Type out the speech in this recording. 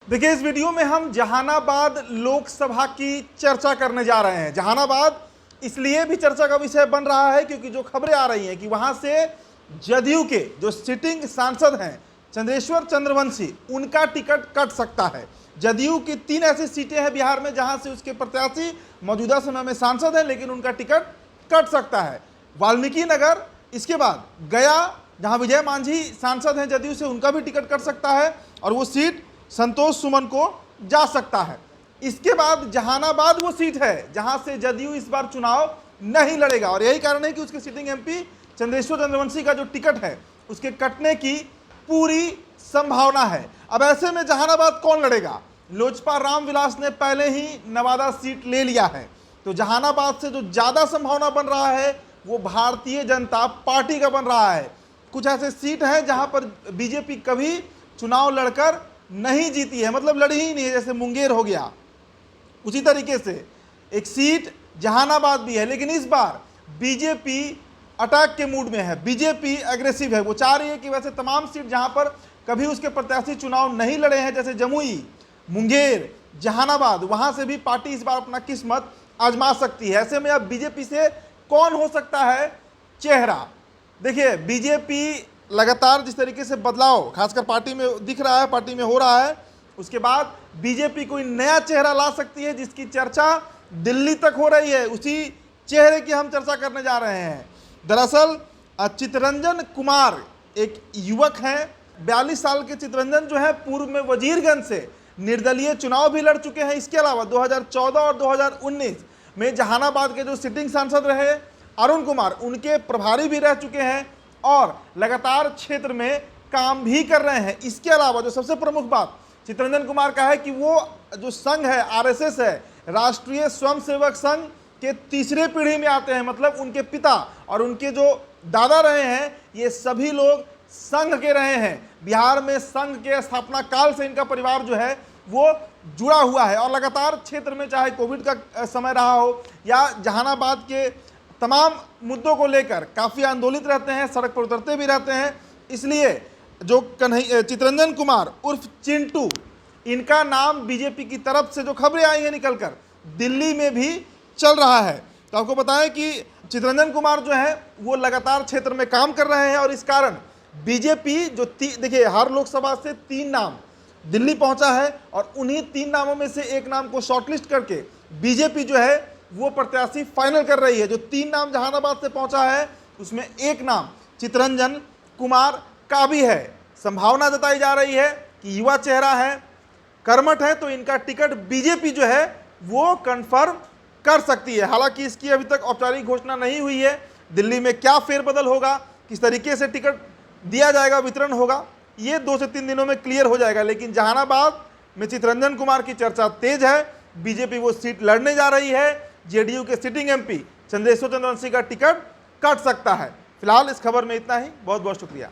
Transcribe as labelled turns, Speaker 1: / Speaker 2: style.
Speaker 1: देखिए, इस वीडियो में हम जहानाबाद लोकसभा की चर्चा करने जा रहे हैं। जहानाबाद इसलिए भी चर्चा का विषय बन रहा है क्योंकि जो खबरें आ रही हैं कि वहां से जदयू के जो सिटिंग सांसद हैं चंद्रेश्वर चंद्रवंशी, उनका टिकट कट सकता है। जदयू की 3 ऐसी सीटें हैं बिहार में जहां से उसके प्रत्याशी मौजूदा समय में सांसद हैं, लेकिन उनका टिकट कट सकता है। वाल्मीकि नगर, इसके बाद गया जहां विजय मांझी सांसद हैं जदयू से, उनका भी टिकट कट सकता है और वो सीट संतोष सुमन को जा सकता है। इसके बाद जहानाबाद वो सीट है जहां से जदयू इस बार चुनाव नहीं लड़ेगा और यही कारण है कि उसके सिटिंग एमपी चंद्रेश्वर चंद्रवंशी का जो टिकट है उसके कटने की पूरी संभावना है। अब ऐसे में जहानाबाद कौन लड़ेगा? लोजपा रामविलास ने पहले ही नवादा सीट ले लिया है, तो जहानाबाद से जो ज्यादा संभावना बन रहा है वो भारतीय जनता पार्टी का बन रहा है। कुछ ऐसे सीट हैं जहां पर बीजेपी कभी चुनाव लड़कर नहीं जीती है, मतलब लड़ी ही नहीं है, जैसे मुंगेर हो गया। उसी तरीके से एक सीट जहानाबाद भी है, लेकिन इस बार बीजेपी अटैक के मूड में है, बीजेपी एग्रेसिव है। वो चाह रही है कि वैसे तमाम सीट जहां पर कभी उसके प्रत्याशी चुनाव नहीं लड़े हैं, जैसे जमुई, मुंगेर, जहानाबाद, वहां से भी पार्टी इस बार अपना किस्मत आजमा सकती है। ऐसे में अब बीजेपी से कौन हो सकता है चेहरा? देखिए, बीजेपी लगातार जिस तरीके से बदलाव खासकर पार्टी में दिख रहा है, पार्टी में हो रहा है, उसके बाद बीजेपी कोई नया चेहरा ला सकती है जिसकी चर्चा दिल्ली तक हो रही है। उसी चेहरे की हम चर्चा करने जा रहे हैं। दरअसल चितरंजन कुमार एक युवक हैं, 42 साल के चितरंजन जो है पूर्व में वजीरगंज से निर्दलीय चुनाव भी लड़ चुके हैं। इसके अलावा 2014 और 2019 में जहानाबाद के जो सिटिंग सांसद रहे अरुण कुमार, उनके प्रभारी भी रह चुके हैं और लगातार क्षेत्र में काम भी कर रहे हैं। इसके अलावा जो सबसे प्रमुख बात चितरंजन कुमार का है कि वो जो संघ है आरएसएस है, राष्ट्रीय स्वयंसेवक संघ के तीसरे पीढ़ी में आते हैं, मतलब उनके पिता और उनके जो दादा रहे हैं ये सभी लोग संघ के रहे हैं। बिहार में संघ के स्थापना काल से इनका परिवार जो है वो जुड़ा हुआ है और लगातार क्षेत्र में चाहे कोविड का समय रहा हो या जहानाबाद के तमाम मुद्दों को लेकर काफ़ी आंदोलित रहते हैं, सड़क पर उतरते भी रहते हैं। इसलिए जो चितरंजन कुमार उर्फ चिंटू, इनका नाम बीजेपी की तरफ से जो खबरें आई हैं निकलकर दिल्ली में भी चल रहा है। तो आपको बताएं कि चितरंजन कुमार जो है वो लगातार क्षेत्र में काम कर रहे हैं और इस कारण बीजेपी जो देखिए हर लोकसभा से 3 नाम दिल्ली पहुंचा है और उन्हीं 3 नामों में से एक नाम को शॉर्टलिस्ट करके बीजेपी जो है वो प्रत्याशी फाइनल कर रही है। जो 3 नाम जहानाबाद से पहुंचा है उसमें एक नाम चितरंजन कुमार का भी है। संभावना जताई जा रही है कि युवा चेहरा है, कर्मठ है, तो इनका टिकट बीजेपी जो है वो कंफर्म कर सकती है। हालांकि इसकी अभी तक औपचारिक घोषणा नहीं हुई है। दिल्ली में क्या फेरबदल होगा, किस तरीके से टिकट दिया जाएगा, वितरण होगा, ये 2 से 3 दिनों में क्लियर हो जाएगा। लेकिन जहानाबाद में चितरंजन कुमार की चर्चा तेज है, बीजेपी वो सीट लड़ने जा रही है। जेडीयू के सिटिंग एमपी चंद्रेश्वर चंद्रवंशी का टिकट कट सकता है। फिलहाल इस खबर में इतना ही। बहुत बहुत शुक्रिया।